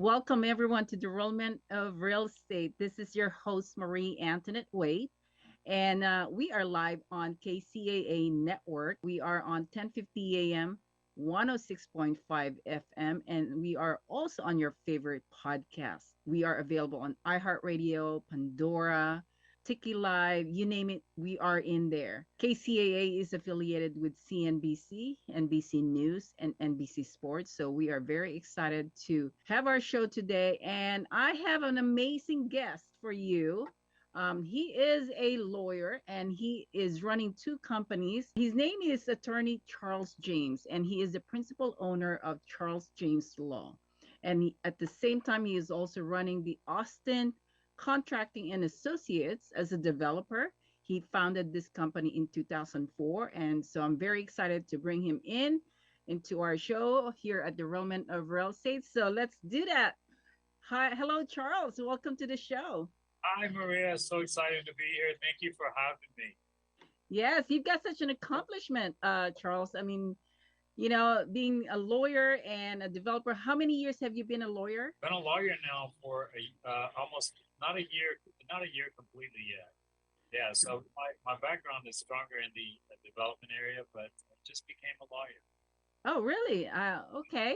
Welcome everyone to the Rollment of Real Estate. This is your host, Marie Antoinette Wade, and we are live on KCAA Network. We are on 1050 AM, 106.5 FM, and we are also on your favorite podcast. We are available on iHeartRadio, Pandora, Tiki Live, you name it, we are in there. KCAA is affiliated with CNBC, NBC News, and NBC Sports. So we are very excited to have our show today. And I have an amazing guest for you. He is a lawyer and he is running two companies. His name is Attorney Charles James, and he is the principal owner of Charles James Law. And at the same time, he is also running the Austin Contracting and Associates as a developer. He founded this company in 2004, and so I'm very excited to bring him in into our show here at the Roman of Real Estate. So let's do that. Hi, hello, Charles. Welcome to the show. Hi, Maria. So excited to be here. Thank you for having me. Yes, you've got such an accomplishment, Charles. I mean, being a lawyer and a developer. How many years have you been a lawyer? Been a lawyer now for almost not a year completely yet. Yeah, so my background is stronger in the development area, but I just became a lawyer. Oh, really? Okay.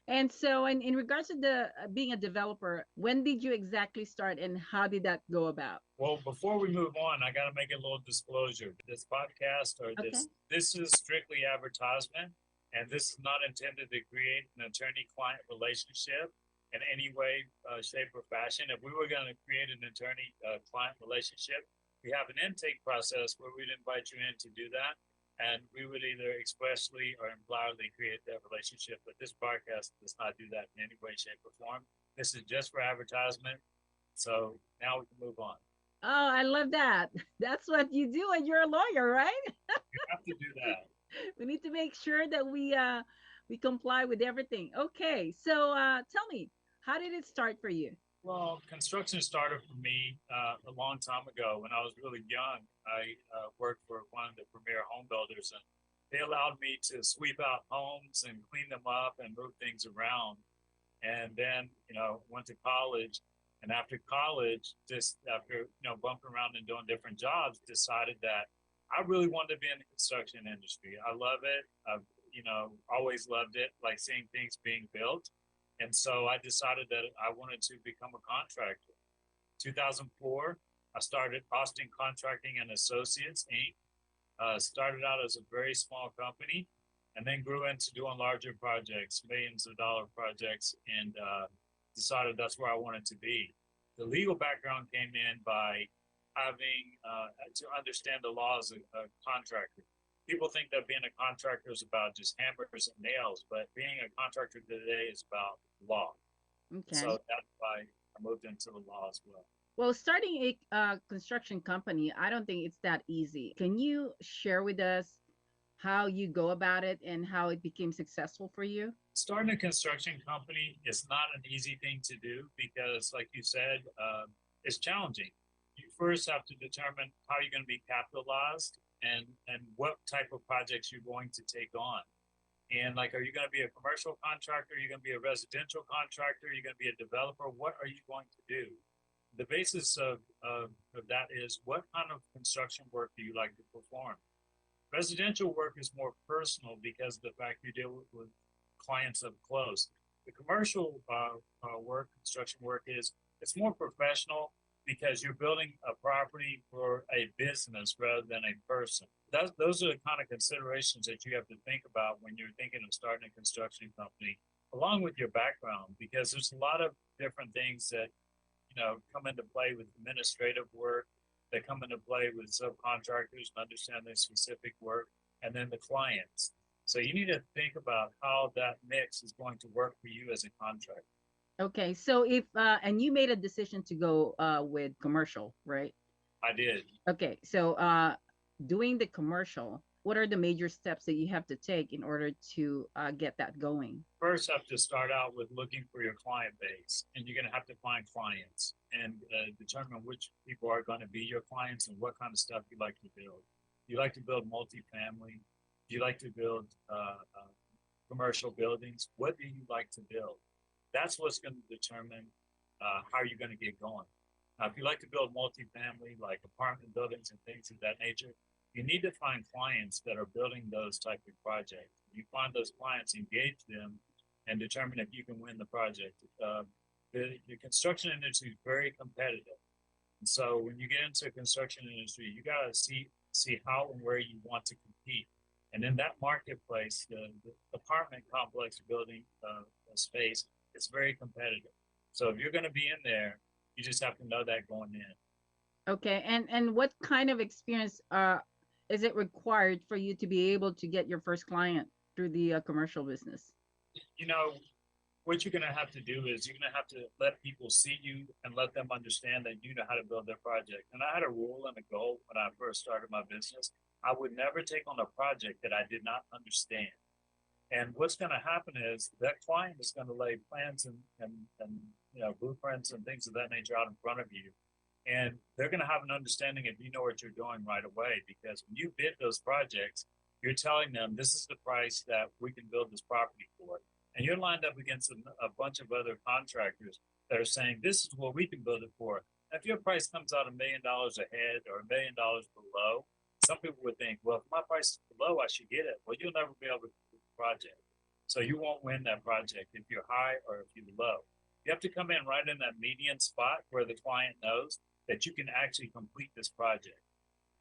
And so, in regards to the being a developer, when did you exactly start, and how did that go about? Well, before we move on, I got to make a little disclosure. This podcast or Okay. this is strictly advertisement, and this is not intended to create an attorney-client relationship in any way, shape, or fashion. If we were going to create an attorney-client relationship, we have an intake process where we'd invite you in to do that, and we would either expressly or impliedly create that relationship. But this podcast does not do that in any way, shape, or form. This is just for advertisement. So now we can move on. Oh, I love that. That's what you do when you're a lawyer, right? You have to do that. We need to make sure that we comply with everything. Okay. So tell me, how did it start for you? Well, construction started for me a long time ago. When I was really young, I worked for one of the premier home builders, and they allowed me to sweep out homes and clean them up and move things around. And then, went to college. And after college, just after, bumping around and doing different jobs, decided that I really wanted to be in the construction industry. I love it. I've, always loved it, like seeing things being built. And so I decided that I wanted to become a contractor. 2004, I started Austin Contracting and Associates, Inc. Started out as a very small company and then grew into doing larger projects, millions of dollar projects, and decided that's where I wanted to be. The legal background came in by having to understand the law as a contractor. People think that being a contractor is about just hammers and nails, but being a contractor today is about law. Okay. So that's why I moved into the law as well. Well, starting a construction company, I don't think it's that easy. Can you share with us how you go about it and how it became successful for you? Starting a construction company is not an easy thing to do because, like you said, it's challenging. You first have to determine how you're going to be capitalized and what type of projects you're going to take on. And like, are you going to be a commercial contractor? Are you going to be a residential contractor? Are you going to be a developer? What are you going to do? The basis of that is, what kind of construction work do you like to perform? Residential work is more personal because of the fact you deal with clients up close. The commercial construction work it's more professional because you're building a property for a business rather than a person. Those are the kind of considerations that you have to think about when you're thinking of starting a construction company, along with your background, because there's a lot of different things that come into play with administrative work, that come into play with subcontractors and understanding specific work, and then the clients. So you need to think about how that mix is going to work for you as a contractor. Okay. So if and you made a decision to go with commercial, right? I did. Okay. So doing the commercial, what are the major steps that you have to take in order to get that going? First, have to start out with looking for your client base, and you're going to have to find clients and determine which people are going to be your clients and what kind of stuff you like to build. You like to build multifamily? Do you like to build commercial buildings? What do you like to build? That's what's going to determine how you're going to get going. Now, if you like to build multifamily, like apartment buildings and things of that nature, you need to find clients that are building those type of projects. You find those clients, engage them, and determine if you can win the project. The construction industry is very competitive. And so when you get into the construction industry, you got to see how and where you want to compete. And in that marketplace, the apartment complex building space is very competitive. So if you're going to be in there, you just have to know that going in. Okay. And what kind of experience is it required for you to be able to get your first client through the commercial business? You know, what you're going to have to do is you're going to have to let people see you and let them understand that you know how to build their project. And I had a rule and a goal when I first started my business. I would never take on a project that I did not understand. And what's going to happen is that client is going to lay plans and blueprints and things of that nature out in front of you. And they're going to have an understanding if you know what you're doing right away. Because when you bid those projects, you're telling them this is the price that we can build this property for. And you're lined up against a bunch of other contractors that are saying this is what we can build it for. And if your price comes out $1 million ahead or $1 million below, some people would think, well, if my price is below, I should get it. Well, you'll never be able to do the project. So you won't win that project if you're high or if you're low. You have to come in right in that median spot where the client knows that you can actually complete this project.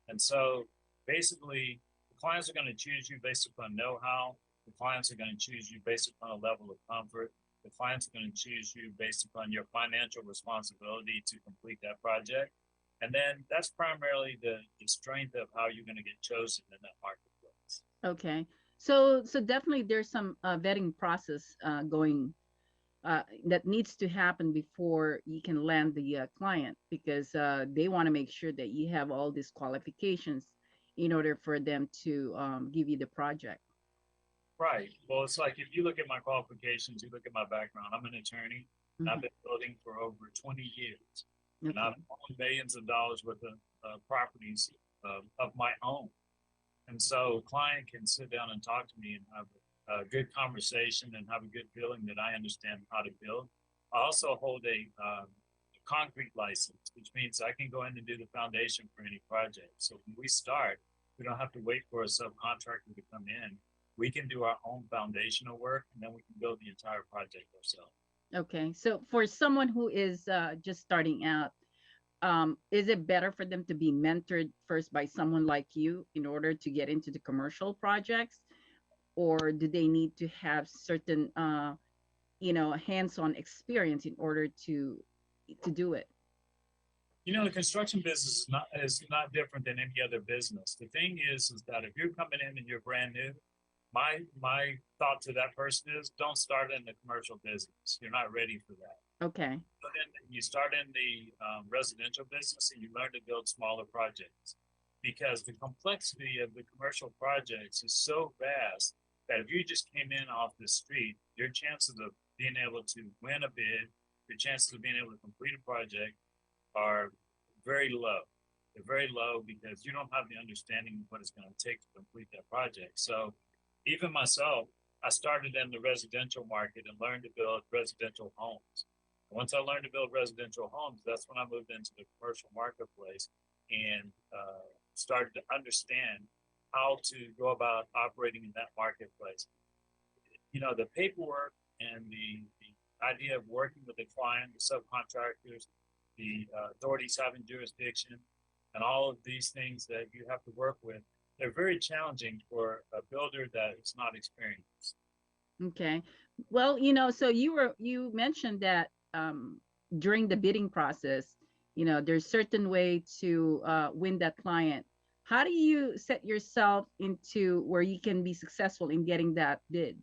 And so basically, the clients are going to choose you based upon know-how. The clients are going to choose you based upon a level of comfort. The clients are going to choose you based upon your financial responsibility to complete that project. And then that's primarily the strength of how you're going to get chosen in that marketplace. Okay. So definitely there's some vetting process going that needs to happen before you can land the client, because they want to make sure that you have all these qualifications in order for them to give you the project. Right. Well, it's like if you look at my qualifications, you look at my background, I'm an attorney and I've Hmm. been building for over 20 years. And I've Okay. owned millions of dollars worth of properties of my own. And so a client can sit down and talk to me and have a good conversation and have a good feeling that I understand how to build. I also hold a concrete license, which means I can go in and do the foundation for any project. So when we start, we don't have to wait for a subcontractor to come in. We can do our own foundational work and then we can build the entire project ourselves. Okay. So for someone who is just starting out, is it better for them to be mentored first by someone like you in order to get into the commercial projects, or do they need to have certain hands-on experience in order to do it? You know, the construction business is not different than any other business. The thing is that if you're coming in and you're brand new, my thought to that person is don't start in the commercial business. You're not ready for that. Okay. But then you start in the residential business and you learn to build smaller projects because the complexity of the commercial projects is so vast that if you just came in off the street, your chances of being able to win a bid, your chances of being able to complete a project are very low. They're very low because you don't have the understanding of what it's going to take to complete that project. So even myself, I started in the residential market and learned to build residential homes. Once I learned to build residential homes, that's when I moved into the commercial marketplace and started to understand how to go about operating in that marketplace. You know, the paperwork and the idea of working with the client, the subcontractors, the authorities having jurisdiction, and all of these things that you have to work with, they're very challenging for a builder that is not experienced. Okay. Well, so you mentioned that during the bidding process, there's certain way to win that client. How do you set yourself into where you can be successful in getting that bid?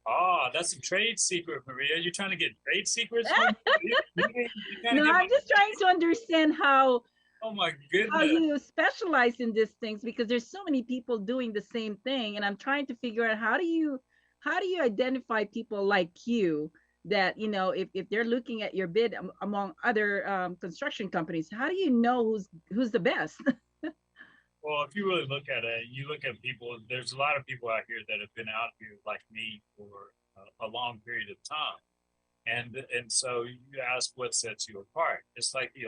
Ah, that's a trade secret, Maria. You're trying to get trade secrets from me? You trying to No, get my I'm just trying to understand oh my how goodness. you specialize in these things, because there's so many people doing the same thing, and I'm trying to figure out how do you identify people like you that if they're looking at your bid among other construction companies, how do you know who's the best? Well, if you really look at it, you look at people, there's a lot of people out here that have been out here like me for a long period of time. And so you ask what sets you apart. It's like the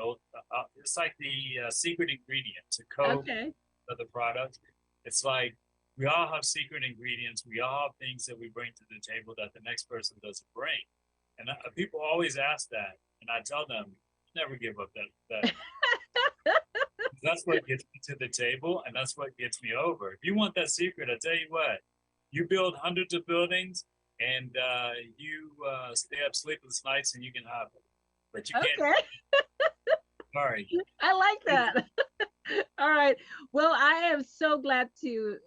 secret ingredients, the code Okay. of the product. It's like we all have secret ingredients. We all have things that we bring to the table that the next person doesn't bring. And people always ask that, and I tell them, never give up that. That's what gets me to the table, and that's what gets me over. If you want that secret, I tell you what, you build hundreds of buildings, and you stay up sleepless nights, and you can have it. But you can't. Okay. Sorry. I like that. All right. Well, I am so glad to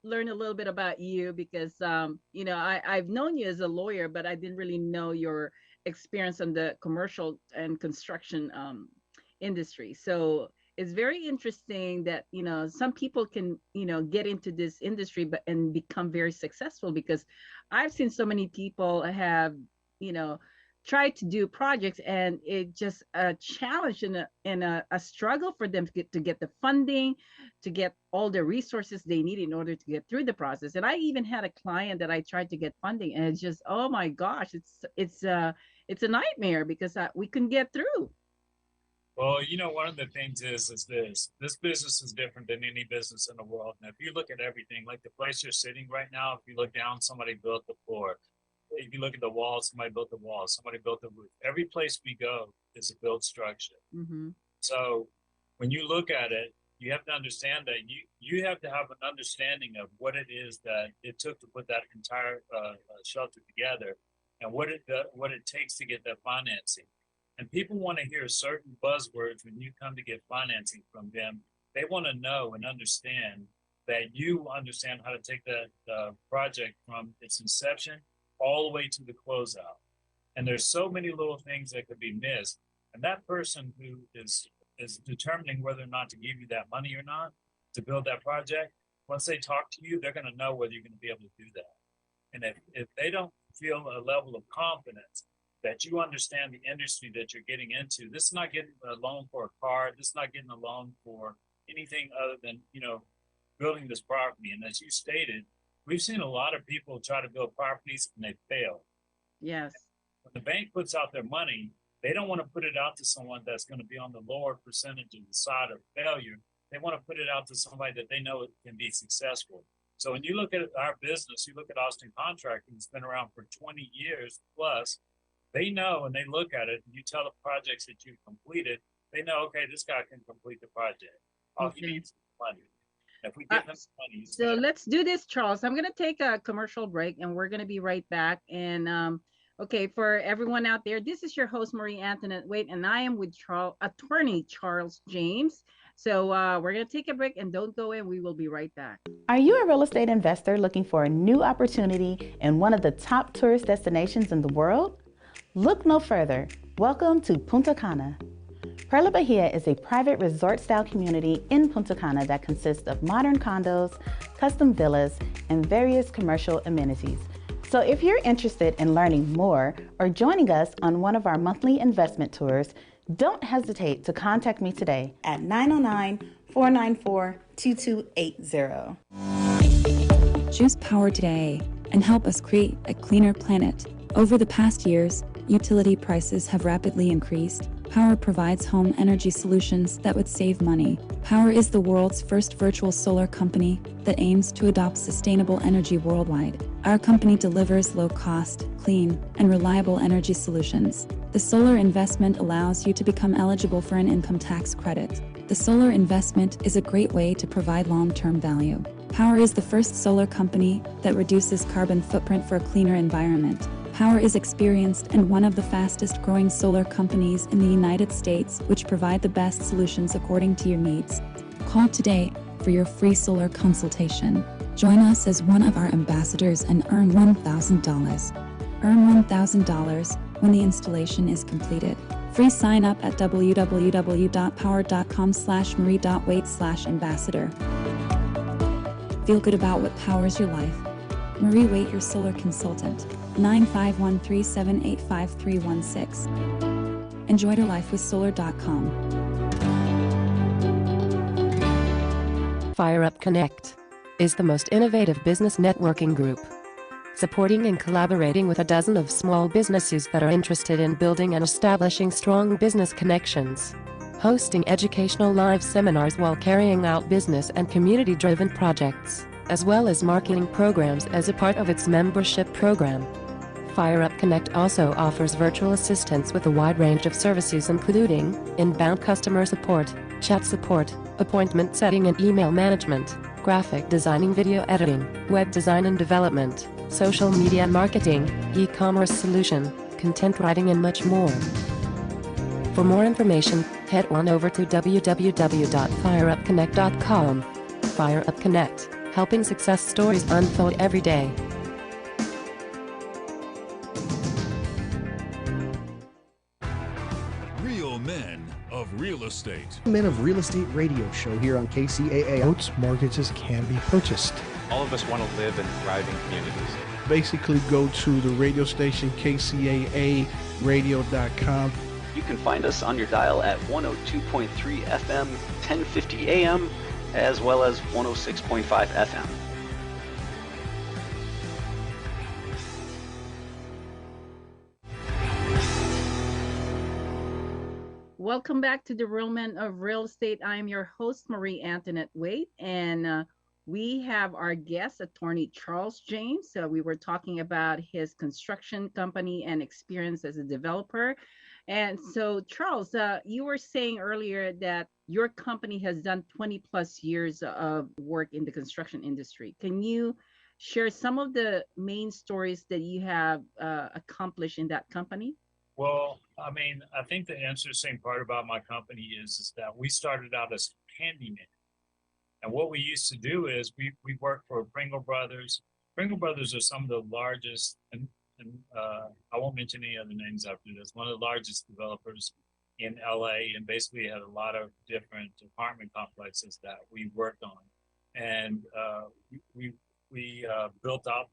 learn a little bit about you because, I've known you as a lawyer, but I didn't really know your experience in the commercial and construction industry. So it's very interesting that, some people can, get into this industry and become very successful because I've seen so many people have, you know, try to do projects and it just a challenge and a struggle for them to get the funding, to get all the resources they need in order to get through the process. And I even had a client that I tried to get funding and it's just, oh my gosh, it's a nightmare because we couldn't get through. Well, one of the things is this business is different than any business in the world. And if you look at everything, like the place you're sitting right now, if you look down, somebody built the floor. If you look at the walls, somebody built the walls, somebody built the roof. Every place we go is a built structure. Hmm. So when you look at it, you have to understand that you have to have an understanding of what it is that it took to put that entire shelter together, and what it takes to get that financing. And people want to hear certain buzzwords when you come to get financing from them. They want to know and understand that you understand how to take that project from its inception all the way to the closeout. And there's so many little things that could be missed. And that person who is determining whether or not to give you that money or not to build that project, once they talk to you, they're going to know whether you're going to be able to do that. And if they don't feel a level of confidence that you understand the industry that you're getting into, this is not getting a loan for a car. This is not getting a loan for anything other than, building this property. And as you stated, we've seen a lot of people try to build properties and they fail. Yes. When the bank puts out their money, they don't want to put it out to someone that's going to be on the lower percentage of the side of failure. They want to put it out to somebody that they know can be successful. So when you look at our business, you look at Austin Contracting, it's been around for 20 years plus. They know and they look at it, and you tell the projects that you've completed, they know, okay, this guy can complete the project. All he Okay. needs is money. If we give him money, So let's do this, Charles. I'm going to take a commercial break and we're going to be right back. And okay, for everyone out there, this is your host, Marie Antoinette Wait, and I am with attorney Charles James. So we're going to take a break and don't go in. We will be right back. Are you a real estate investor looking for a new opportunity in one of the top tourist destinations in the world? Look no further. Welcome to Punta Cana. Perla Bahia is a private resort-style community in Punta Cana that consists of modern condos, custom villas, and various commercial amenities. So if you're interested in learning more or joining us on one of our monthly investment tours, don't hesitate to contact me today at 909-494-2280. Choose power today and help us create a cleaner planet. Over the past years, utility prices have rapidly increased. Power provides home energy solutions that would save money. Power is the world's first virtual solar company that aims to adopt sustainable energy worldwide. Our company delivers low-cost, clean, and reliable energy solutions. The solar investment allows you to become eligible for an income tax credit. The solar investment is a great way to provide long-term value. Power is the first solar company that reduces carbon footprint for a cleaner environment. Power is experienced and one of the fastest growing solar companies in the United States, which provide the best solutions according to your needs. Call today for your free solar consultation. Join us as one of our ambassadors and earn $1,000. Earn $1,000 when the installation is completed. Free sign up at www.power.com/marie.wait/ambassador. Feel good about what powers your life. Marie Wait, your solar consultant. 951-378-5316. Enjoy your life with solar.com. FireUp Connect is the most innovative business networking group. supporting and collaborating with a dozen of small businesses that are interested in building and establishing strong business connections. Hosting educational live seminars while carrying out business and community-driven projects, as well as marketing programs as a part of its membership program. FireUp Connect also offers virtual assistance with a wide range of services including inbound customer support, chat support, appointment setting and email management, graphic designing, video editing, web design and development, social media marketing, e-commerce solution, content writing and much more. For more information, head on over to www.fireupconnect.com. FireUp Connect, helping success stories unfold every day. Real Men of Real Estate. Men of Real Estate radio show here on KCAA. Boats, mortgages can be purchased. All of us want to live in thriving communities. Basically, go to the radio station KCAAradio.com. You can find us on your dial at 102.3 FM, 1050 AM, as well as 106.5 FM. Welcome back to the Real Men of Real Estate. I am your host, Marie Antoinette Wade, and we have our guest, attorney Charles James. We were talking about his construction company and experience as a developer. And so, Charles, you were saying earlier that your company has done 20 plus years of work in the construction industry. Can you share some of the main stories that you have accomplished in that company? Well, I mean, I think the interesting part about my company is that we started out as handyman. And what we used to do is we worked for Pringle Brothers. Pringle Brothers are some of the largest, and I won't mention any other names after this, one of the largest developers in LA, and basically had a lot of different apartment complexes that we worked on. And we built out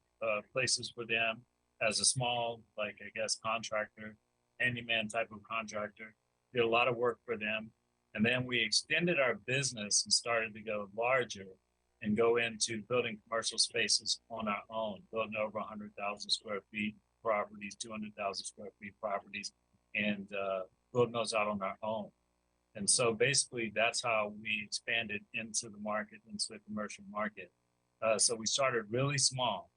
places for them as a small, like, I guess, contractor, handyman type of contractor, did a lot of work for them. And then we extended our business and started to go larger and go into building commercial spaces on our own, building over 100,000 square feet properties, 200,000 square feet properties, and building those out on our own. And so basically that's how we expanded into the market, into the commercial market. So we started really small,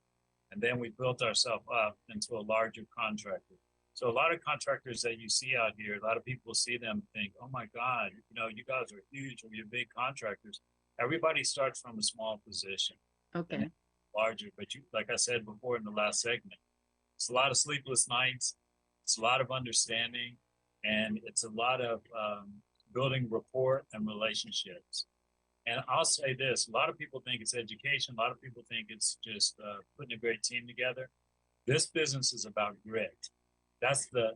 and then we built ourselves up into a larger contractor. So a lot of contractors that you see out here, a lot of people see them and think, oh my God, you know, you guys are huge, or you're big contractors. Everybody starts from a small position. Okay. Larger, but you, like I said before in the last segment, it's a lot of sleepless nights, it's a lot of understanding, and it's a lot of building rapport and relationships. And I'll say this, a lot of people think it's education, a lot of people think it's just putting a great team together. This business is about grit. That's the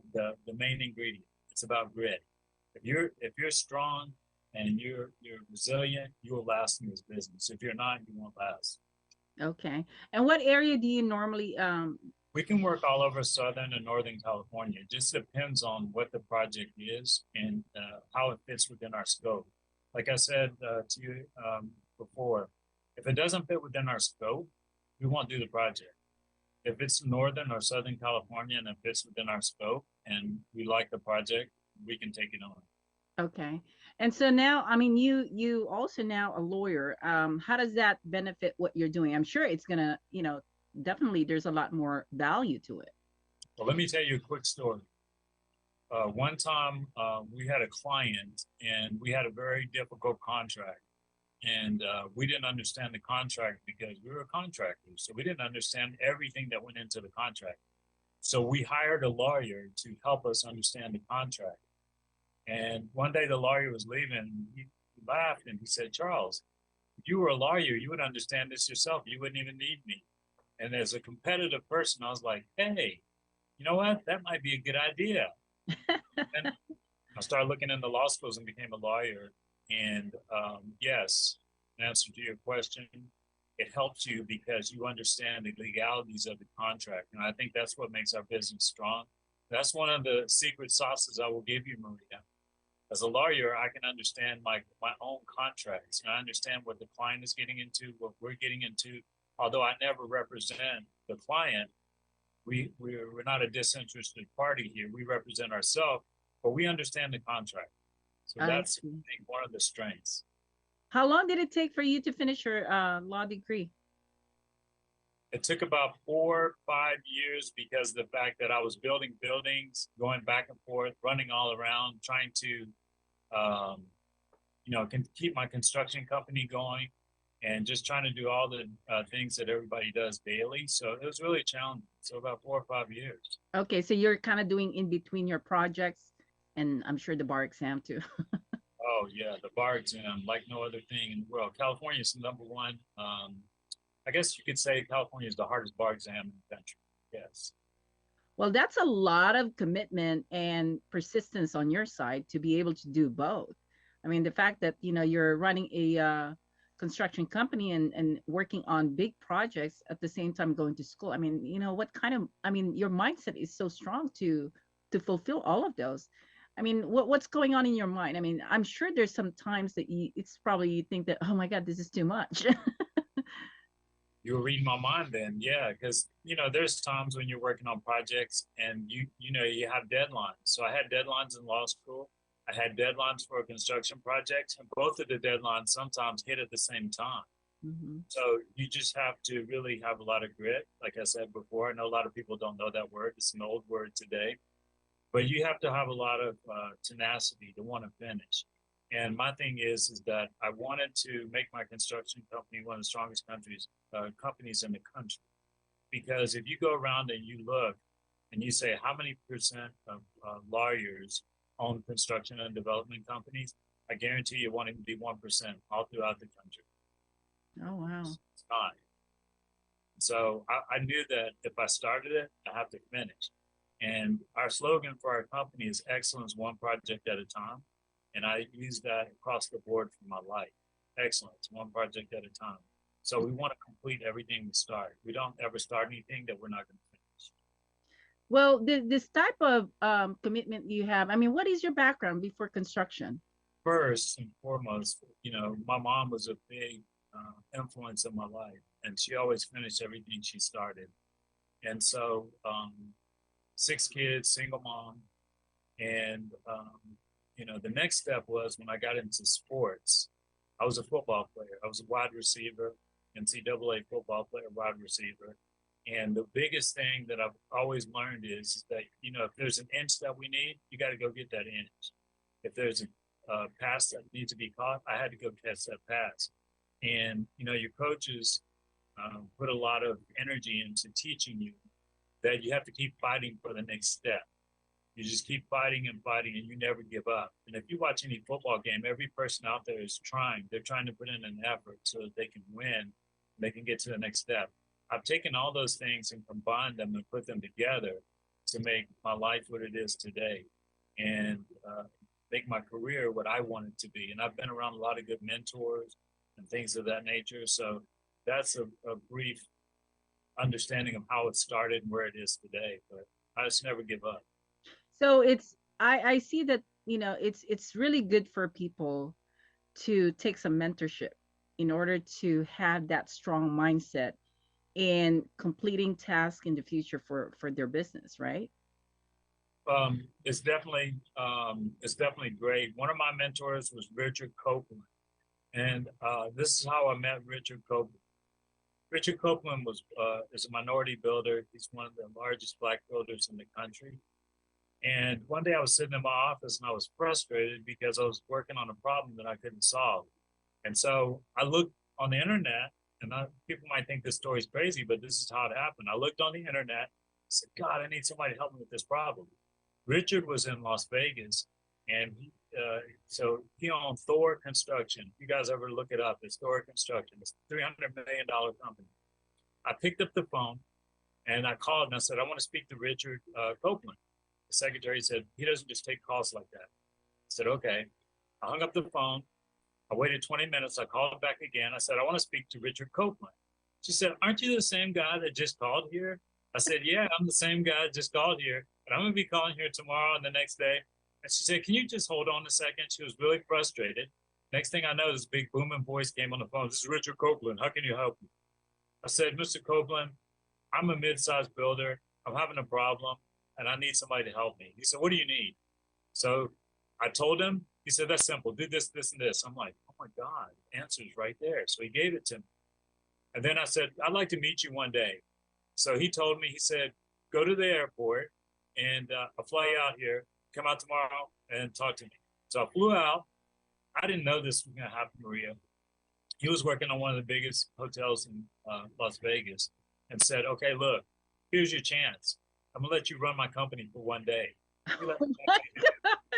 main ingredient. It's about grit. If you're strong and you're resilient, you will last in this business. If you're not, you won't last. Okay. And what area do you normally We can work all over Southern and Northern California. It just depends on what the project is and how it fits within our scope. Like I said to you before, if it doesn't fit within our scope, we won't do the project. If it's Northern or Southern California and it fits within our scope and we like the project, we can take it on. Okay. And so now, I mean, you also now a lawyer. How does that benefit what you're doing? I'm sure it's gonna, definitely there's a lot more value to it. Well, let me tell you a quick story. One time we had a client and we had a very difficult contract. And we didn't understand the contract because we were contractors. So we didn't understand everything that went into the contract. So we hired a lawyer to help us understand the contract. And one day the lawyer was leaving, he laughed and he said, Charles, if you were a lawyer, you would understand this yourself. You wouldn't even need me. And as a competitive person, I was like, hey, you know what? That might be a good idea. And I started looking into law schools and became a lawyer. And yes, in answer to your question, it helps you because you understand the legalities of the contract. And I think that's what makes our business strong. That's one of the secret sauces I will give you, Maria. As a lawyer, I can understand my own contracts. And I understand what the client is getting into, what we're getting into. although I never represent the client, we're not a disinterested party here. We represent ourselves, but we understand the contract. So I that's, I see. think, one of the strengths. How long did it take for you to finish your law degree? It took about 4 or 5 years because of the fact that I was building buildings, going back and forth, running all around, trying to, um, can keep my construction company going, and just trying to do all the things that everybody does daily. So it was really challenging. So about 4 or 5 years. Okay, so you're kind of doing in between your projects, and I'm sure the bar exam too. Oh yeah, the bar exam, like no other thing in the world. California is number one. I guess you could say California is the hardest bar exam in the country. Yes. Well, that's a lot of commitment and persistence on your side to be able to do both. I mean, the fact that you're running a construction company and working on big projects at the same time going to school. I mean, what kind of I mean, your mindset is so strong to fulfill all of those. I mean, what's going on in your mind? I mean, I'm sure there's some times that it's probably you think that, oh my God, this is too much. You were reading my mind then, yeah, because there's times when you're working on projects and you have deadlines. So I had deadlines in law school. I had deadlines for construction projects, and both of the deadlines sometimes hit at the same time. Mm-hmm. So you just have to really have a lot of grit. Like I said before, I know a lot of people don't know that word. It's an old word today, but you have to have a lot of tenacity to want to finish. And my thing is that I wanted to make my construction company one of the strongest companies in the country. Because if you go around and you look and you say how many percent of lawyers own construction and development companies, I guarantee you it won't even be 1% all throughout the country. Oh wow! It's not. So I knew that if I started it, I have to finish. And our slogan for our company is excellence one project at a time. And I use that across the board for my life. Excellence, one project at a time. So we want to complete everything we start. We don't ever start anything that we're not going to finish. Well, this type of commitment you have, I mean, what is your background before construction? First and foremost, my mom was a big influence in my life, and she always finished everything she started. And so, 6 kids, single mom, and the next step was when I got into sports. I was a football player. I was a wide receiver, NCAA football player, wide receiver. And the biggest thing that I've always learned is that, if there's an inch that we need, you got to go get that inch. If there's a pass that needs to be caught, I had to go catch that pass. And, your coaches put a lot of energy into teaching you that you have to keep fighting for the next step. You just keep fighting and fighting, and you never give up. And if you watch any football game, every person out there is trying. They're trying to put in an effort so that they can win, they can get to the next step. I've taken all those things and combined them and put them together to make my life what it is today, and make my career what I want it to be. And I've been around a lot of good mentors and things of that nature. So that's a brief understanding of how it started and where it is today. But I just never give up. So I see that it's really good for people to take some mentorship in order to have that strong mindset in completing tasks in the future for their business, right? It's definitely great. One of my mentors was Richard Copeland, and this is how I met Richard Copeland. Richard Copeland is a minority builder. He's one of the largest Black builders in the country. And one day I was sitting in my office and I was frustrated because I was working on a problem that I couldn't solve. And so I looked on the internet, and people might think this story's crazy, but this is how it happened. I looked on the internet, said, God, I need somebody to help me with this problem. Richard was in Las Vegas, and so he owned Thor Construction. If you guys ever look it up, it's Thor Construction. It's a $300 million company. I picked up the phone and I called and I said, I want to speak to Richard Copeland. The secretary said, he doesn't just take calls like that. I said, okay. I hung up the phone. I waited 20 minutes. I called back again. I said, I want to speak to Richard Copeland. She said, aren't you the same guy that just called here? I said, yeah, I'm the same guy that just called here, but I'm going to be calling here tomorrow and the next day. And she said, can you just hold on a second? She was really frustrated. Next thing I know, this big booming voice came on the phone. This is Richard Copeland. How can you help me? I said, Mr. Copeland, I'm a mid-sized builder. I'm having a problem and I need somebody to help me. He said, what do you need? So I told him, he said, that's simple. Do this, this, and this. I'm like, oh my God, the answer's right there. So he gave it to me. And then I said, I'd like to meet you one day. So he told me, he said, go to the airport and I'll fly you out here, come out tomorrow and talk to me. So I flew out. I didn't know this was going to happen, Maria. He was working on one of the biggest hotels in Las Vegas and said, okay, look, here's your chance. I'm going to let you run my company for one day.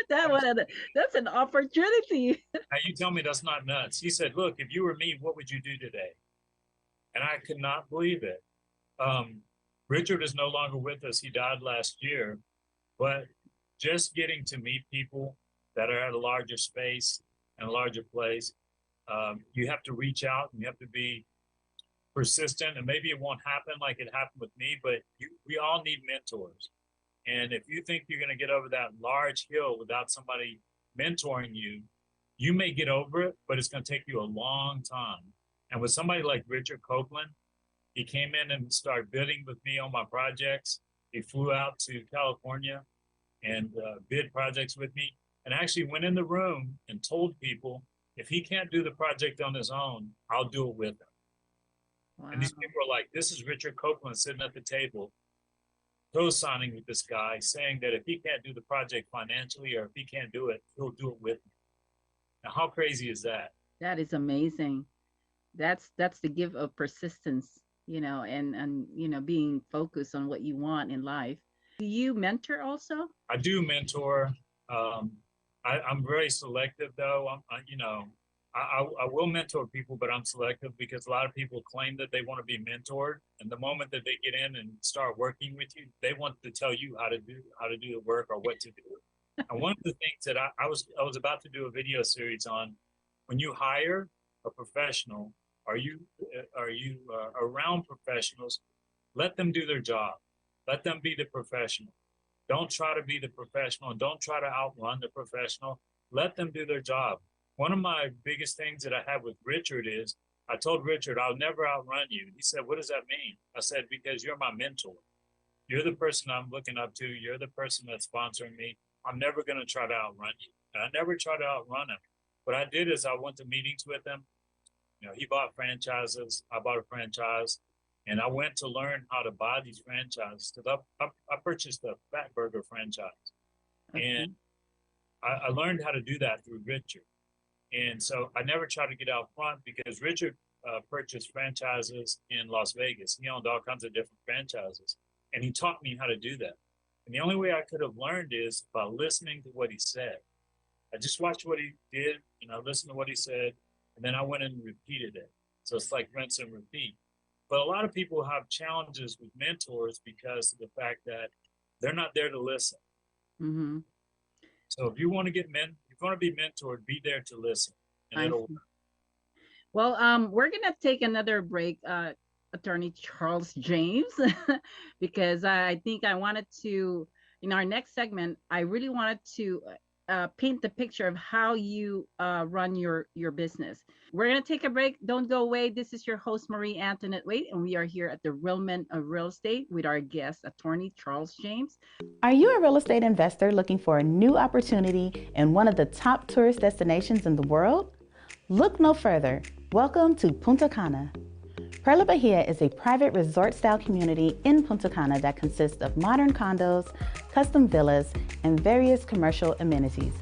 That's an opportunity. Now you tell me that's not nuts. He said, look, if you were me, what would you do today? And I could not believe it. Richard is no longer with us. He died last year. But just getting to meet people that are at a larger space and a larger place, you have to reach out and you have to be persistent. And maybe it won't happen like it happened with me, but we all need mentors. And if you think you're going to get over that large hill without somebody mentoring you, you may get over it, but it's going to take you a long time. And with somebody like Richard Copeland, he came in and started bidding with me on my projects. He flew out to California and bid projects with me and actually went in the room and told people, if he can't do the project on his own, I'll do it with him. Wow. And these people are like, this is Richard Copeland sitting at the table, co-signing with this guy, saying that if he can't do the project financially or if he can't do it, he'll do it with me. Now, how crazy is that? That is amazing. That's the gift of persistence, and being focused on what you want in life. Do you mentor also? I do mentor. I'm very selective though. I will mentor people, but I'm selective because a lot of people claim that they want to be mentored, and the moment that they get in and start working with you, they want to tell you how to do the work or what to do. And one of the things that I was about to do a video series on, when you hire a professional, are you around professionals? Let them do their job. Let them be the professional. Don't try to be the professional and don't try to outrun the professional. Let them do their job. One of my biggest things that I had with Richard is I told Richard, I'll never outrun you. He said, what does that mean? I said, because you're my mentor. You're the person I'm looking up to. You're the person that's sponsoring me. I'm never going to try to outrun you. And I never try to outrun him. What I did is I went to meetings with him. He bought franchises. I bought a franchise. And I went to learn how to buy these franchises. Because I purchased the Fat Burger franchise. Okay. And I learned how to do that through Richard. And so I never tried to get out front because Richard purchased franchises in Las Vegas. He owned all kinds of different franchises. And he taught me how to do that. And the only way I could have learned is by listening to what he said. I just watched what he did, and I listened to what he said, and then I went and repeated it. So it's like rinse and repeat. But a lot of people have challenges with mentors because of the fact that they're not there to listen. Mm-hmm. So if you want to if you want to be mentored, be there to listen, and it'll work. Well, we're gonna take another break, Attorney Charles James, because I think I wanted to, in our next segment, I really wanted to paint the picture of how you run your business. We're going to take a break. Don't go away. This is your host, Marie Antoinette Waite, and we are here at the Real Men of Real Estate with our guest, Attorney Charles James. Are you a real estate investor looking for a new opportunity in one of the top tourist destinations in the world? Look no further. Welcome to Punta Cana. Perla Bahia is a private resort-style community in Punta Cana that consists of modern condos, custom villas, and various commercial amenities.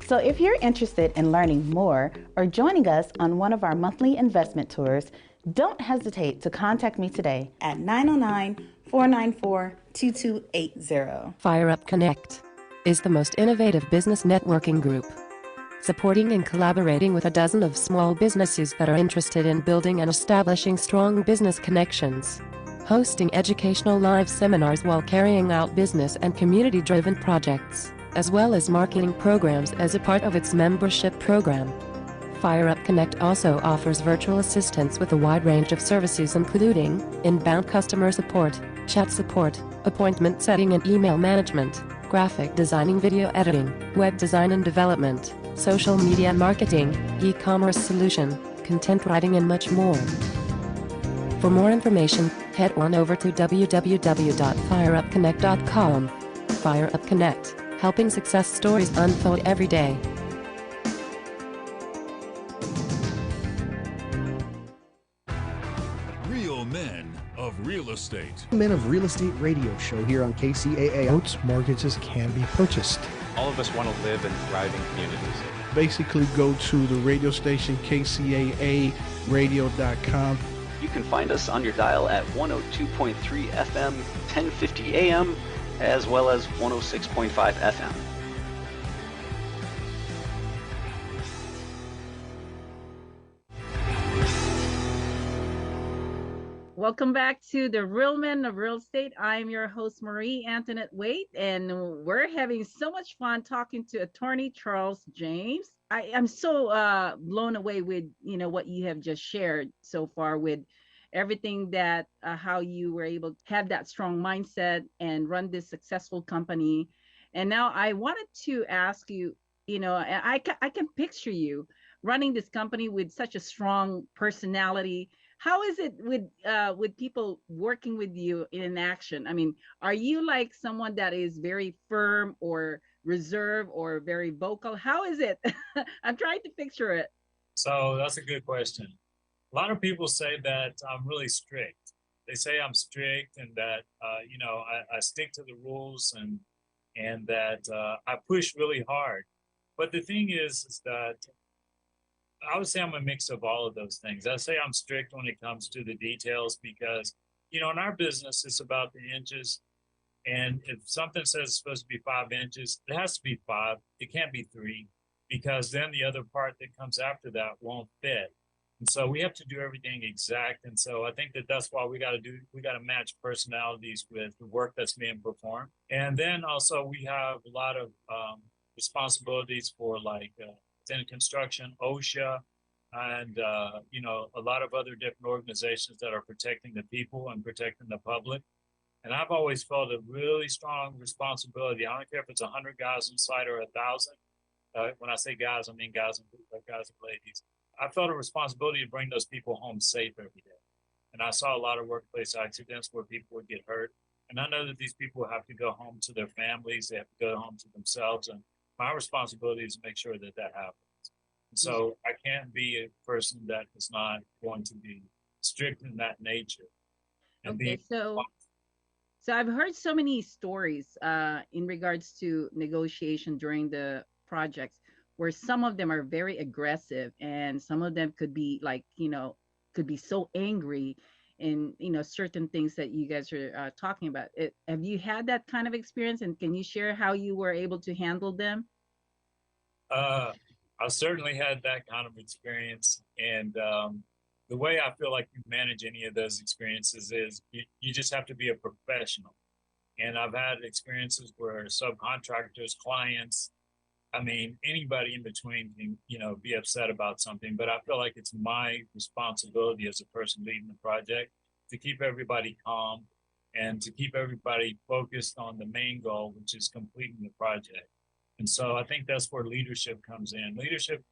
So if you're interested in learning more or joining us on one of our monthly investment tours, don't hesitate to contact me today at 909-494-2280. Fire Up Connect is the most innovative business networking group, supporting and collaborating with a dozen of small businesses that are interested in building and establishing strong business connections, hosting educational live seminars while carrying out business and community-driven projects, as well as marketing programs as a part of its membership program. Fire Up Connect also offers virtual assistance with a wide range of services including inbound customer support, chat support, appointment setting and email management, graphic designing, video editing, web design and development, social media marketing, e-commerce solution, content writing and much more. For more information, head on over to www.fireupconnect.com. Fire Up Connect, helping success stories unfold every day. Real men of real estate. Men of Real Estate radio show here on KCAA. Boats, mortgages can be purchased. All of us want to live in thriving communities. Basically, go to the radio station KCAA radio.com. You can find us on your dial at 102.3 FM, 1050 AM, as well as 106.5 FM. Welcome back to the Real Men of Real Estate. I'm your host, Marie Antoinette Waite, and we're having so much fun talking to attorney Charles James. I am so blown away with what you have just shared so far with everything that how you were able to have that strong mindset and run this successful company. And now I wanted to ask you, I can picture you running this company with such a strong personality. How is it with people working with you in action? I mean, are you like someone that is very firm or reserved or very vocal? How is it? I'm trying to picture it. So that's a good question. A lot of people say that I'm really strict. They say I'm strict and that I stick to the rules and that I push really hard. But the thing is that I would say I'm a mix of all of those things. I say I'm strict when it comes to the details because, in our business, it's about the inches. And if something says it's supposed to be 5 inches, it has to be 5. It can't be 3 because then the other part that comes after that won't fit. And so we have to do everything exact. And so I think that that's why we got to match personalities with the work that's being performed. And then also we have a lot of responsibilities for in construction, OSHA, and a lot of other different organizations that are protecting the people and protecting the public. And I've always felt a really strong responsibility. I don't care if it's 100 guys on site or 1,000. When I say guys, I mean guys and ladies. I felt a responsibility to bring those people home safe every day. And I saw a lot of workplace accidents where people would get hurt. And I know that these people have to go home to their families. They have to go home to themselves. And my responsibility is to make sure that that happens. And so I can't be a person that is not going to be strict in that nature. And okay, so I've heard so many stories in regards to negotiation during the projects where some of them are very aggressive and some of them could be could be so angry in certain things that you guys are talking about. Have you had that kind of experience, and can you share how you were able to handle them? I certainly had that kind of experience, and the way I feel like you manage any of those experiences is you just have to be a professional. And I've had experiences where subcontractors, clients, I mean, anybody in between can, be upset about something, but I feel like it's my responsibility as a person leading the project to keep everybody calm and to keep everybody focused on the main goal, which is completing the project. And so I think that's where leadership comes in. Leadership,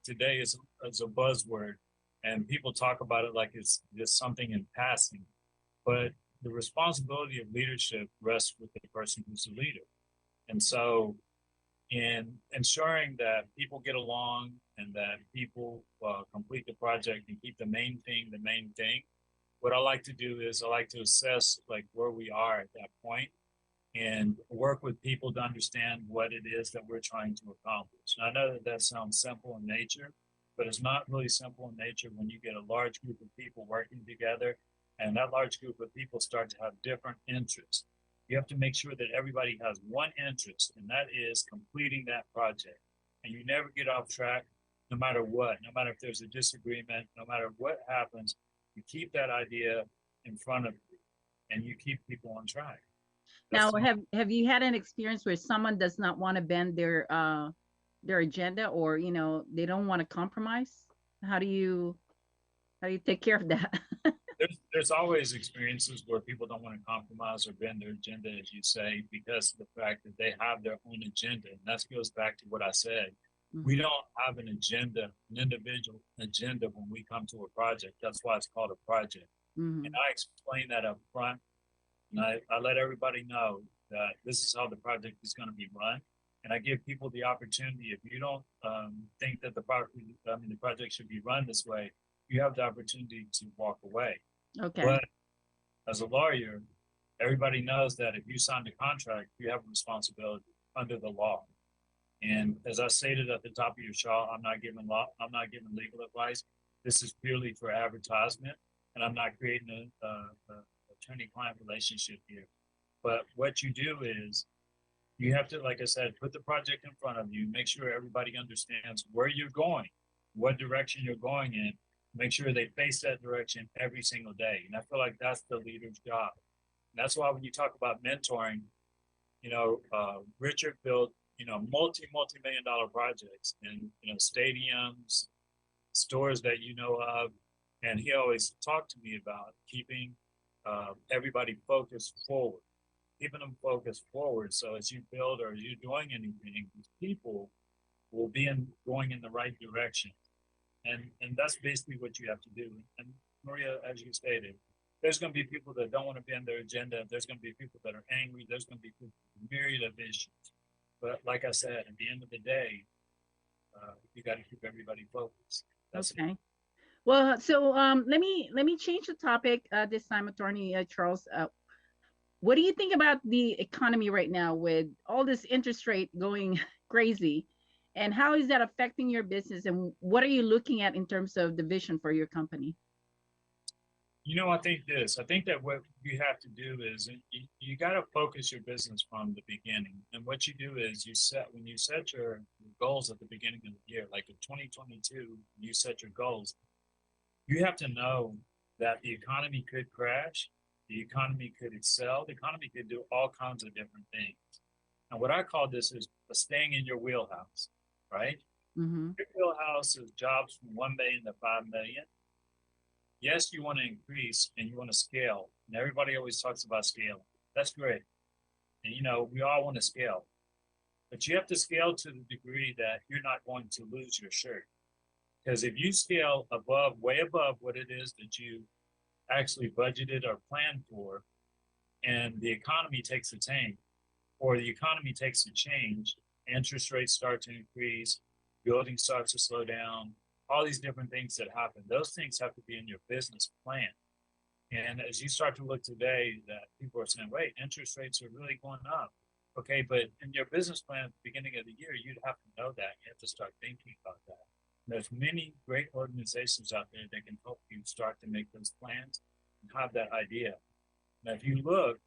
today is a buzzword, and people talk about it like it's just something in passing. But the responsibility of leadership rests with the person who's the leader. And so in ensuring that people get along and that people complete the project and keep the main thing, what I like to do is I like to assess where we are at that point and work with people to understand what it is that we're trying to accomplish. And I know that sounds simple in nature, but it's not really simple in nature when you get a large group of people working together and that large group of people start to have different interests. You have to make sure that everybody has one interest, and that is completing that project. And you never get off track no matter what, no matter if there's a disagreement, no matter what happens, you keep that idea in front of you and you keep people on track. Now, have you had an experience where someone does not want to bend their agenda, or they don't want to compromise? How do you take care of that? There's always experiences where people don't want to compromise or bend their agenda, as you say, because of the fact that they have their own agenda. And that goes back to what I said. Mm-hmm. We don't have an agenda, an individual agenda when we come to a project. That's why it's called a project. Mm-hmm. And I explain that up front. And I let everybody know that this is how the project is going to be run. And I give people the opportunity, if you don't think that the project should be run this way, you have the opportunity to walk away. Okay. But as a lawyer, everybody knows that if you signed a contract, you have a responsibility under the law. And as I stated at the top of your show, I'm not giving legal advice. This is purely for advertisement, and I'm not creating a attorney-client relationship here. But what you do is you have to, like I said, put the project in front of you, make sure everybody understands where you're going, what direction you're going in, make sure they face that direction every single day. And I feel like that's the leader's job. And that's why when you talk about mentoring, Richard built, multi-million dollar projects in, stadiums, stores that you know of. And he always talked to me about keeping everybody focused forward, keeping them focused forward. So as you build or as you're doing anything, these people will be going in the right direction. And that's basically what you have to do. And Maria, as you stated, there's going to be people that don't want to be on their agenda. There's going to be people that are angry. There's going to be people with a myriad of issues. But like I said, at the end of the day, you got to keep everybody focused. That's Okay. it. Well, so let me change the topic this time, Attorney Charles. What do you think about the economy right now with all this interest rate going crazy? And how is that affecting your business? And what are you looking at in terms of the vision for your company? I think that what you have to do is you got to focus your business from the beginning. And what you do is when you set your goals at the beginning of the year, like in 2022, you set your goals, you have to know that the economy could crash, the economy could excel, the economy could do all kinds of different things. And what I call this is staying in your wheelhouse, right? Mm-hmm. Your wheelhouse is jobs from 1 million to 5 million. Yes, you want to increase and you want to scale. And everybody always talks about scaling. That's great. And we all want to scale. But you have to scale to the degree that you're not going to lose your shirt. Because if you scale way above what it is that you actually budgeted or planned for, and the economy takes a tank, or the economy takes a change, interest rates start to increase, building starts to slow down, all these different things that happen, those things have to be in your business plan. And as you start to look today, that people are saying, wait, interest rates are really going up. Okay, but in your business plan at the beginning of the year, you'd have to know that. You have to start thinking about that. There's many great organizations out there that can help you start to make those plans and have that idea. Now, if you look,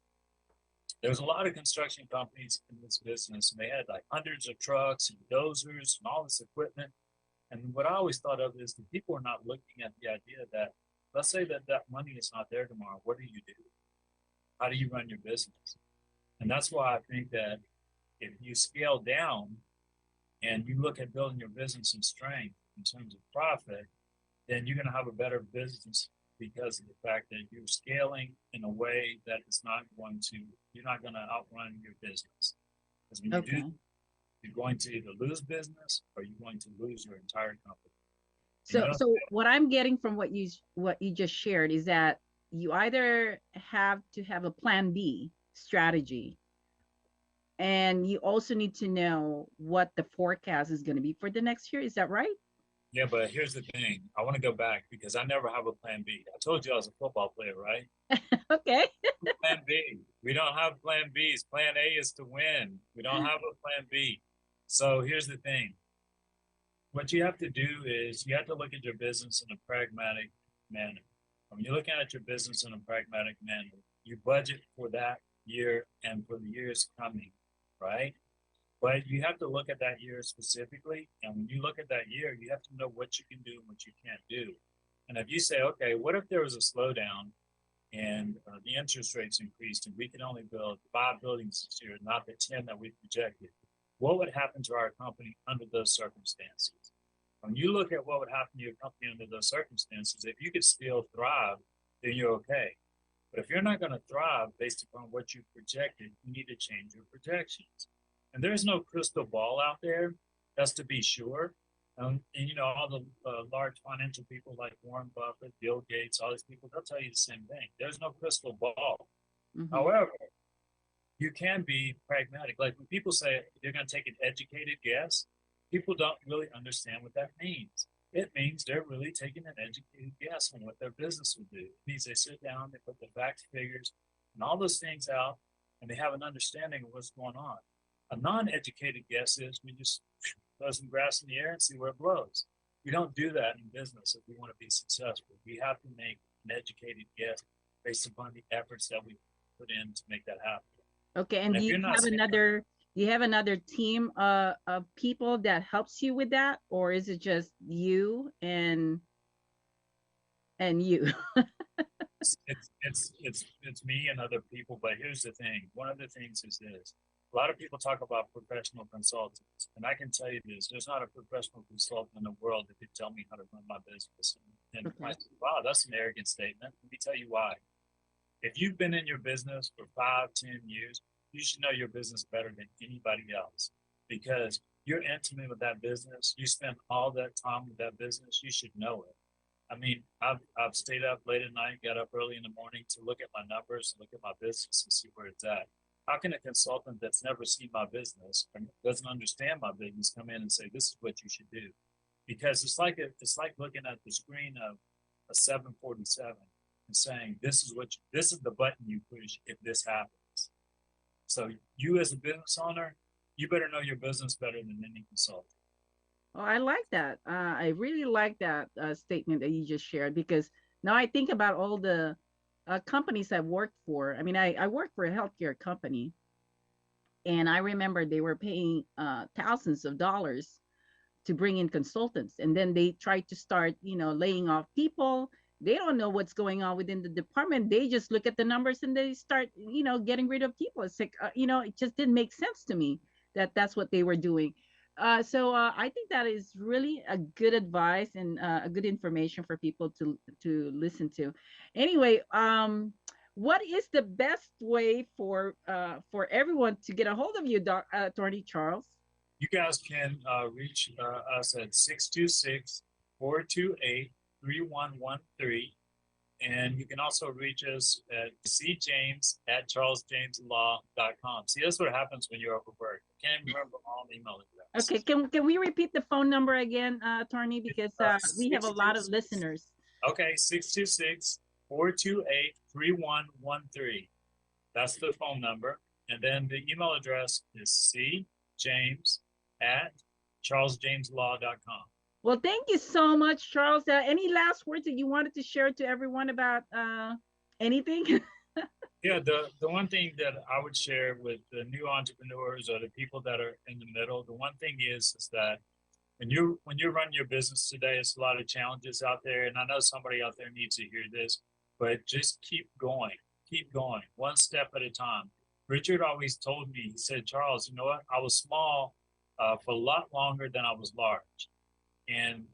there's a lot of construction companies in this business, and they had like hundreds of trucks and dozers and all this equipment. And what I always thought of is the people are not looking at the idea that, let's say that money is not there tomorrow. What do you do? How do you run your business? And that's why I think that if you scale down and you look at building your business in strength in terms of profit, then you're going to have a better business because of the fact that you're scaling in a way that you're not going to outrun your business. Because when you do, you're going to either lose business or you're going to lose your entire company. So what I'm getting from what you just shared is that you either have to have a plan B strategy, and you also need to know what the forecast is going to be for the next year. Is that right? Yeah, but here's the thing. I want to go back because I never have a plan B. I told you I was a football player, right? Okay. Plan B. We don't have plan Bs. Plan A is to win. We don't have a plan B. So here's the thing. What you have to do is you have to look at your business in a pragmatic manner. When you're looking at your business in a pragmatic manner, you budget for that year and for the years coming, right? But you have to look at that year specifically. And when you look at that year, you have to know what you can do and what you can't do. And if you say, okay, what if there was a slowdown and the interest rates increased and we can only build 5 buildings this year, not the 10 that we projected? What would happen to our company under those circumstances? When you look at what would happen to your company under those circumstances, if you could still thrive, then you're okay. But if you're not going to thrive based upon what you projected, you need to change your projections. And there's no crystal ball out there, that's to be sure. And you know, all the large financial people like Warren Buffett, Bill Gates, all these people, they'll tell you the same thing. There's no crystal ball. Mm-hmm. However, you can be pragmatic. Like when people say they're going to take an educated guess, people don't really understand what that means. It means they're really taking an educated guess on what their business would do. It means they sit down, they put the facts, figures, and all those things out, and they have an understanding of what's going on. A non-educated guess is we just throw some grass in the air and see where it blows. We don't do that in business if we want to be successful. We have to make an educated guess based upon the efforts that we put in to make that happen. Okay, And and if you're not saying, do you have another team of people that helps you with that, or is it just you and you? it's me and other people. But here's the thing. One of the things is this. A lot of people talk about professional consultants, and I can tell you this: there's not a professional consultant in the world that could tell me how to run my business. And I Okay. said, wow, that's an arrogant statement. Let me tell you why. If you've been in your business for 5, 10 years, you should know your business better than anybody else because you're intimate with that business. You spend all that time with that business. You should know it. I mean, I've stayed up late at night, got up early in the morning to look at my numbers, look at my business, and see where it's at. How can a consultant that's never seen my business or doesn't understand my business come in and say this is what you should do? Because it's like looking at the screen of a 747 and saying this is the button you push if this happens. So you as a business owner, you better know your business better than any consultant. Oh, I like that. I really like that statement that you just shared because now I think about all the companies I've worked for. I mean, I worked for a healthcare company, and I remember they were paying thousands of dollars to bring in consultants, and then they try to start laying off people. They don't know what's going on within the department. They just look at the numbers and they start getting rid of people. It's like it just didn't make sense to me that that's what they were doing. So I think that is really a good advice and a good information for people to listen to. Anyway, what is the best way for everyone to get a hold of you, Attorney Charles? You guys can reach us at 626-428-3113. And you can also reach us at cjames@charlesjameslaw.com. See, that's what happens when you're overworked. I can't even remember all the email Okay, addresses. can we repeat the phone number again, Attorney? Because we have a lot of 626 listeners. Okay, 626-428-3113. That's the phone number. And then the email address is cjames@charlesjameslaw.com. Well, thank you so much, Charles. Any last words that you wanted to share to everyone about anything? Yeah, the one thing that I would share with the new entrepreneurs or the people that are in the middle, the one thing is that when you run your business today, it's a lot of challenges out there, and I know somebody out there needs to hear this, but just keep going, one step at a time. Richard always told me, he said, Charles, you know what? I was small for a lot longer than I was large, and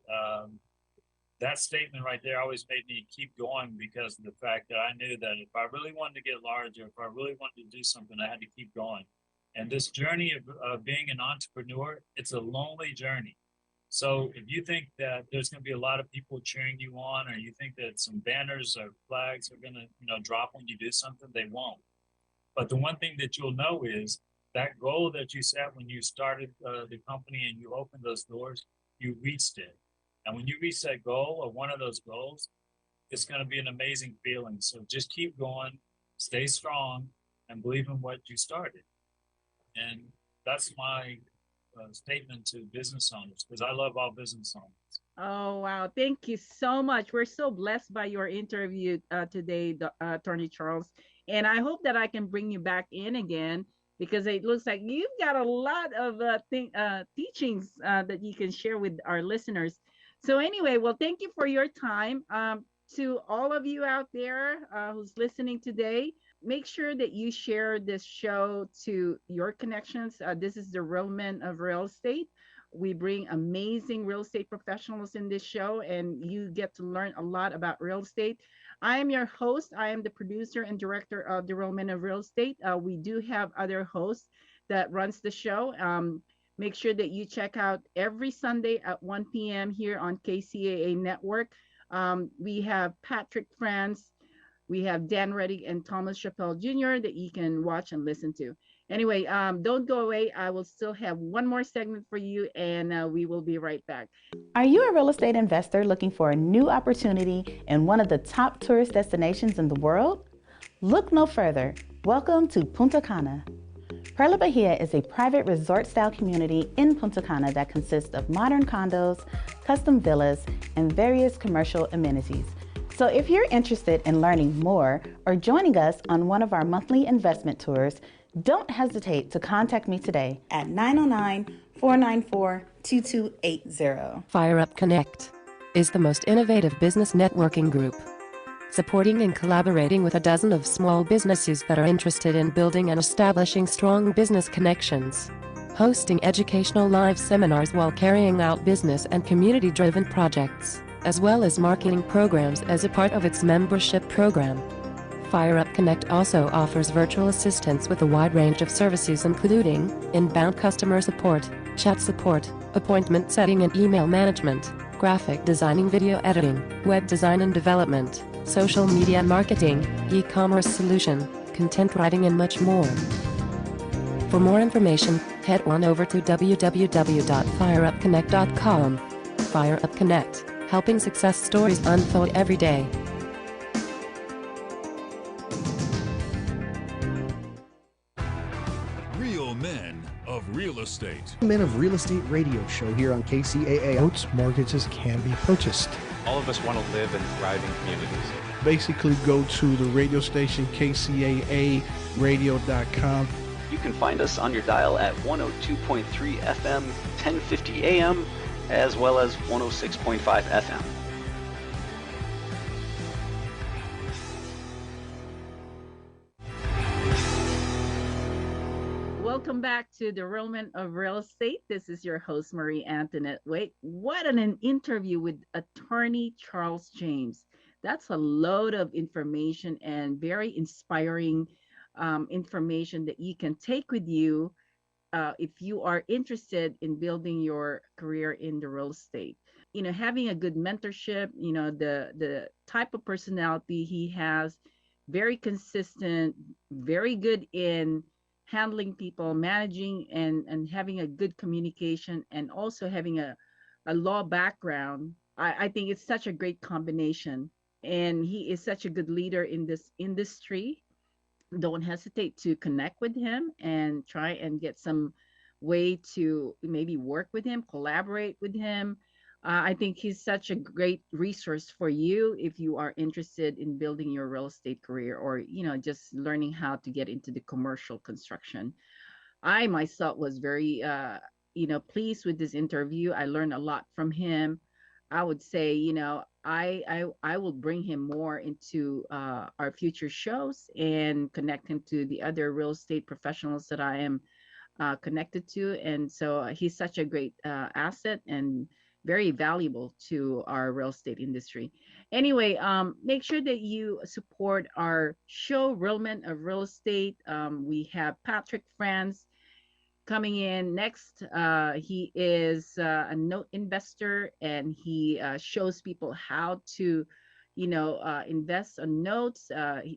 that statement right there always made me keep going because of the fact that I knew that if I really wanted to get larger, if I really wanted to do something, I had to keep going. And this journey of being an entrepreneur, it's a lonely journey. So if you think that there's going to be a lot of people cheering you on, or you think that some banners or flags are going to, drop when you do something, they won't. But the one thing that you'll know is that goal that you set when you started the company and you opened those doors, you reached it. And when you reach that goal or one of those goals, it's going to be an amazing feeling. So just keep going, stay strong, and believe in what you started. And that's my statement to business owners because I love all business owners. Oh, wow. Thank you so much. We're so blessed by your interview today, Attorney Charles. And I hope that I can bring you back in again because it looks like you've got a lot of teachings that you can share with our listeners. So, anyway, well, thank you for your time. To all of you out there who's listening today, make sure that you share this show to your connections. This is the Real Men of Real Estate. We bring amazing real estate professionals in this show, and you get to learn a lot about real estate. I am your host. I am the producer and director of the Real Men of Real Estate. We do have other hosts that runs the show. Make sure that you check out every Sunday at 1 p.m. here on KCAA Network. We have Patrick France, we have Dan Reddick and Thomas Chappelle Jr. that you can watch and listen to. Anyway, don't go away. I will still have one more segment for you, and we will be right back. Are you a real estate investor looking for a new opportunity in one of the top tourist destinations in the world? Look no further. Welcome to Punta Cana. Perla Bahia is a private resort-style community in Punta Cana that consists of modern condos, custom villas, and various commercial amenities. So if you're interested in learning more or joining us on one of our monthly investment tours, don't hesitate to contact me today at 909-494-2280. Fire Up Connect is the most innovative business networking group, supporting and collaborating with a dozen of small businesses that are interested in building and establishing strong business connections, hosting educational live seminars while carrying out business and community-driven projects, as well as marketing programs as a part of its membership program. Fire Up Connect also offers virtual assistance with a wide range of services including inbound customer support, chat support, appointment setting and email management, graphic designing, video editing, web design and development, social media marketing, e-commerce solution, content writing and much more. For more information, head on over to www.fireupconnect.com. Fire Up Connect, helping success stories unfold every day. Real men of real estate. Men of Real Estate radio show here on KCAA. Boats, mortgages can be purchased. All of us want to live in thriving communities. Basically, go to the radio station KCAA radio.com. You can find us on your dial at 102.3 FM, 1050 AM, as well as 106.5 FM. Welcome back to the Realm of Real Estate. This is your host, Marie Antoinette. Wait, what an interview with attorney Charles James. That's a load of information and very inspiring information that you can take with you if you are interested in building your career in the real estate. You know, having a good mentorship, you know, the type of personality he has, very consistent, very good in handling people, managing and having a good communication, and also having a law background. I think it's such a great combination. And he is such a good leader in this industry. Don't hesitate to connect with him and try and get some way to maybe work with him, collaborate with him. I think he's such a great resource for you if you are interested in building your real estate career, or just learning how to get into the commercial construction. I myself was very pleased with this interview. I learned a lot from him. I would say, I will bring him more into our future shows and connect him to the other real estate professionals that I am connected to. And so he's such a great asset and very valuable to our real estate industry. Anyway, make sure that you support our show, Real Men of Real Estate. We have Patrick France coming in next. He is a note investor, and he shows people how to, invest on notes.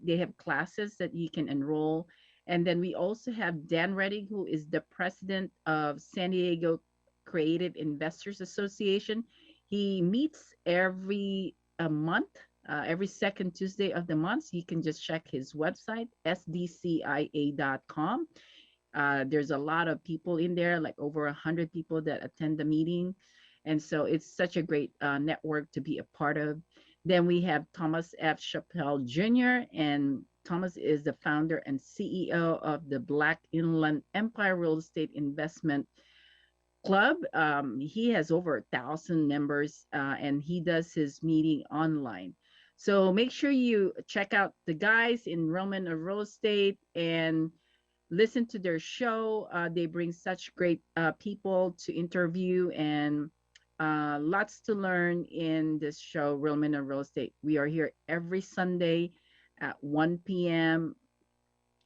They have classes that you can enroll. And then we also have Dan Reddick, who is the president of San Diego Creative Investors Association. He meets every month, every second Tuesday of the month. So you can just check his website, sdcia.com. There's a lot of people in there, like over 100 people that attend the meeting. And so it's such a great network to be a part of. Then we have Thomas F. Chappelle Jr., and Thomas is the founder and CEO of the Black Inland Empire Real Estate Investment Club. He has over 1,000 members, and he does his meeting online. So make sure you check out the guys in Roman of Real Estate and listen to their show. They bring such great people to interview, and lots to learn in this show, Real Men of Real Estate. We are here every Sunday at 1 p.m.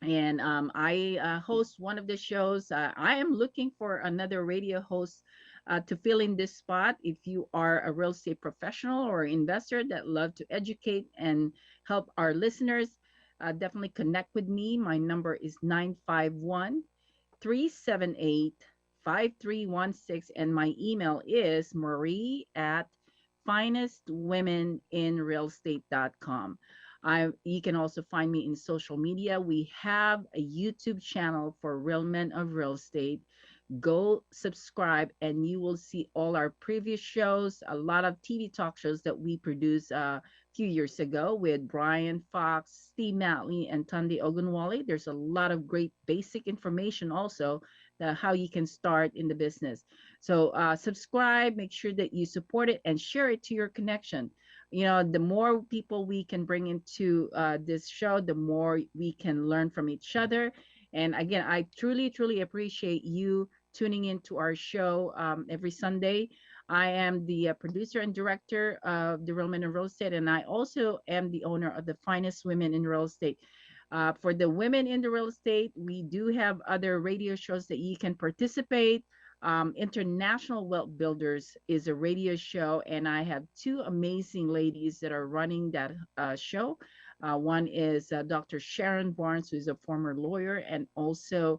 And I host one of the shows. I am looking for another radio host to fill in this spot. If you are a real estate professional or investor that love to educate and help our listeners, definitely connect with me. My number is 951-378-5316, and my email is marie at finestwomeninrealestate.com. You can also find me in social media. We have a YouTube channel for Real Men of Real Estate. Go subscribe, and you will see all our previous shows, a lot of TV talk shows that we produced a few years ago with Brian Fox, Steve Matley, and Tunde Ogunwale. There's a lot of great basic information also that how you can start in the business. So subscribe, make sure that you support it and share it to your connection. You know, the more people we can bring into this show, the more we can learn from each other. And again, I truly, truly appreciate you tuning into our show every Sunday. I am the producer and director of the Real Men in Real Estate, and I also am the owner of the Finest Women in Real Estate. For the women in the real estate, we do have other radio shows that you can participate. International Wealth Builders is a radio show, and I have two amazing ladies that are running that show. One is Dr. Sharon Barnes, who is a former lawyer and also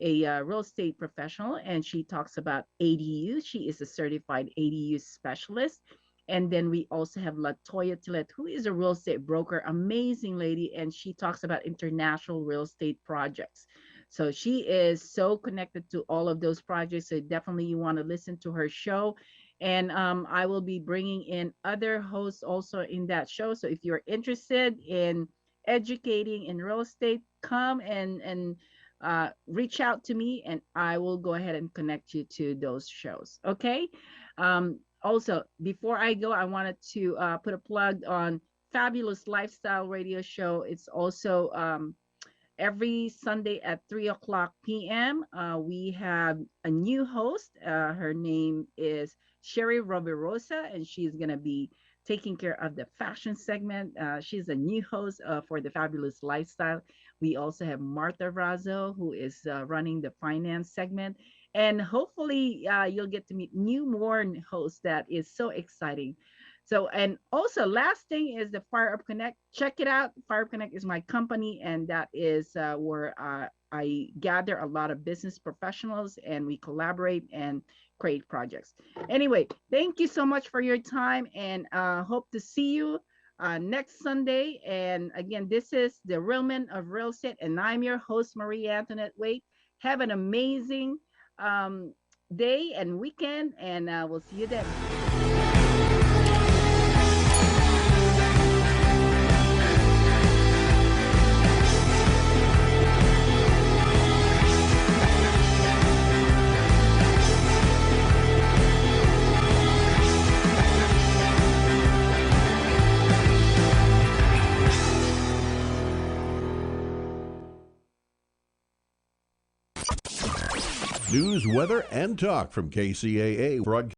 a real estate professional, and she talks about ADU. She is a certified ADU specialist. And then we also have Latoya Tillet, who is a real estate broker, amazing lady, and she talks about international real estate projects. So she is so connected to all of those projects. So definitely you want to listen to her show. And I will be bringing in other hosts also in that show. So if you're interested in educating in real estate, come and reach out to me, and I will go ahead and connect you to those shows. Okay. Also, before I go, I wanted to put a plug on Fabulous Lifestyle Radio Show. It's also every Sunday at 3 o'clock p.m. We have a new host. Her name is Sherry Robirosa, and she's going to be taking care of the fashion segment. She's a new host for the Fabulous Lifestyle. We also have Martha Razo, who is running the finance segment. And hopefully, you'll get to meet new more hosts that is so exciting. So, and also last thing is the Fire Up Connect. Check it out. Fire Up Connect is my company, and that is where I gather a lot of business professionals and we collaborate and create projects. Anyway, thank you so much for your time, and hope to see you next Sunday. And again, this is the Real Men of Real Estate, and I'm your host, Marie Antoinette Waite. Have an amazing day and weekend, and we'll see you then. News, weather, and talk from KCAA broadcast.